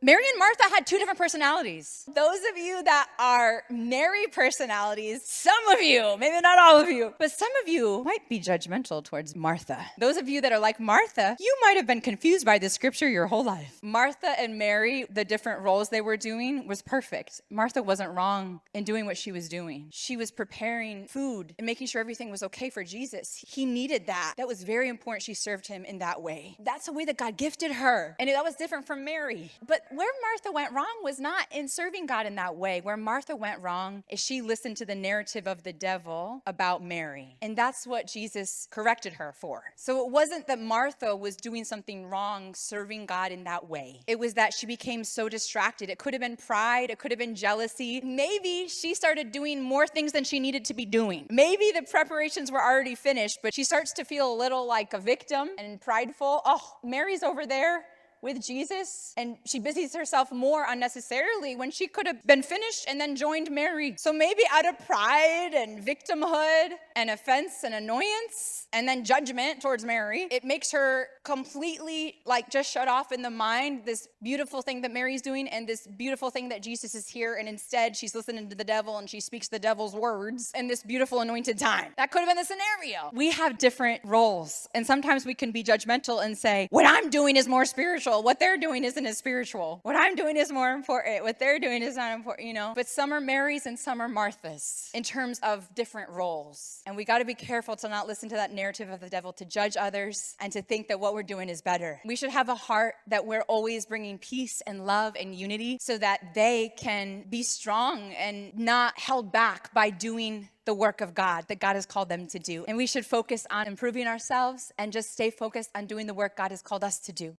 Mary and Martha had two different personalities. Those of you that are Mary personalities, some of you, maybe not all of you, but some of you might be judgmental towards Martha. Those of you that are like Martha, you might have been confused by this scripture your whole life. Martha and Mary, the different roles they were doing was perfect. Martha wasn't wrong in doing what she was doing. She was preparing food and making sure everything was okay for Jesus. He needed that. That was very important. She served him in that way. That's the way that God gifted her. And that was different from Mary. But where Martha went wrong was not in serving God in that way. Where Martha went wrong is she listened to the narrative of the devil about Mary. And that's what Jesus corrected her for. So it wasn't that Martha was doing something wrong serving God in that way. It was that she became so distracted. It could have been pride. It could have been jealousy. Maybe she started doing more things than she needed to be doing. Maybe the preparations were already finished, but she starts to feel a little like a victim and prideful. Oh, Mary's over there with Jesus, and she busies herself more unnecessarily when she could have been finished and then joined Mary. So maybe out of pride and victimhood and offense and annoyance and then judgment towards Mary, it makes her completely just shut off in the mind this beautiful thing that Mary's doing and this beautiful thing that Jesus is here, and instead she's listening to the devil and she speaks the devil's words in this beautiful anointed time. That could have been the scenario. We have different roles, and sometimes we can be judgmental and say, what I'm doing is more spiritual. What they're doing isn't as spiritual. What I'm doing is more important. What they're doing is not important, But some are Marys and some are Marthas in terms of different roles. And we got to be careful to not listen to that narrative of the devil, to judge others and to think that what we're doing is better. We should have a heart that we're always bringing peace and love and unity so that they can be strong and not held back by doing the work of God that God has called them to do. And we should focus on improving ourselves and just stay focused on doing the work God has called us to do.